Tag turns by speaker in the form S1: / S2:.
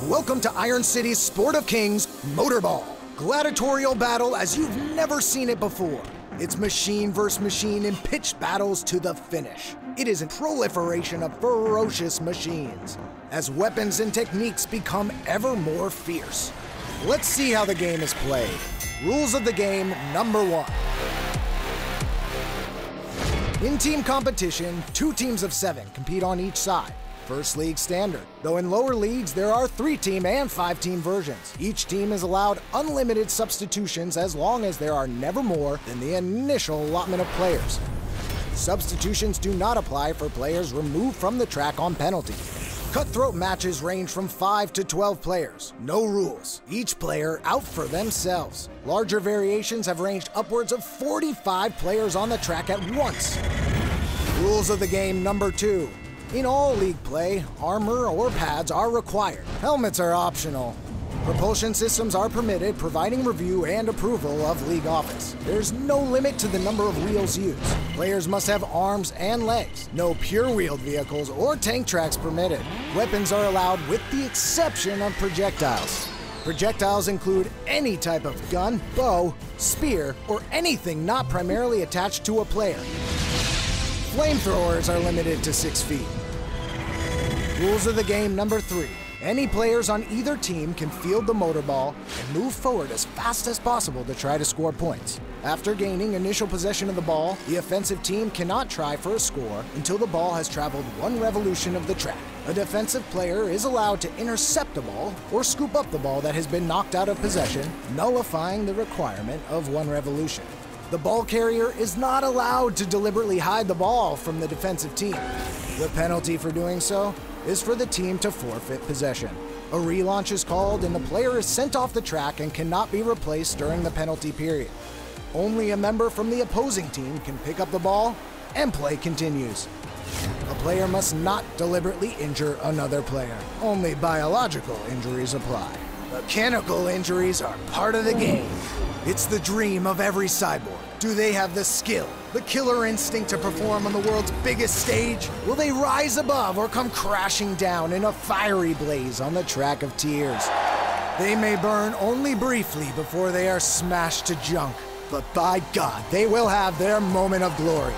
S1: Welcome to Iron City's Sport of Kings Motorball. Gladiatorial battle as you've never seen it before. It's machine versus machine in pitched battles to the finish. It is a proliferation of ferocious machines as weapons and techniques become ever more fierce. Let's see how the game is played. Rules of the game number 1. In team competition, 2 teams of 7 compete on each side. First league standard, though in lower leagues there are 3-team and 5-team versions. Each team is allowed unlimited substitutions as long as there are never more than the initial allotment of players. Substitutions do not apply for players removed from the track on penalty. Cutthroat matches range from 5 to 12 players. No rules. Each player out for themselves. Larger variations have ranged upwards of 45 players on the track at once. Rules of the game number 2. In all league play, armor or pads are required. Helmets are optional. Propulsion systems are permitted, providing review and approval of league office. There's no limit to the number of wheels used. Players must have arms and legs. No pure-wheeled vehicles or tank tracks permitted. Weapons are allowed with the exception of projectiles. Projectiles include any type of gun, bow, spear, or anything not primarily attached to a player. Flamethrowers are limited to 6 feet. Rules of the game number 3. Any players on either team can field the motorball and move forward as fast as possible to try to score points. After gaining initial possession of the ball, the offensive team cannot try for a score until the ball has traveled 1 revolution of the track. A defensive player is allowed to intercept the ball or scoop up the ball that has been knocked out of possession, nullifying the requirement of 1 revolution. The ball carrier is not allowed to deliberately hide the ball from the defensive team. The penalty for doing so is for the team to forfeit possession. A relaunch is called and the player is sent off the track and cannot be replaced during the penalty period. Only a member from the opposing team can pick up the ball and play continues. A player must not deliberately injure another player. Only biological injuries apply. Mechanical injuries are part of the game. It's the dream of every cyborg. Do they have the skill, the killer instinct to perform on the world's biggest stage? Will they rise above or come crashing down in a fiery blaze on the track of tears? They may burn only briefly before they are smashed to junk, but by God, they will have their moment of glory.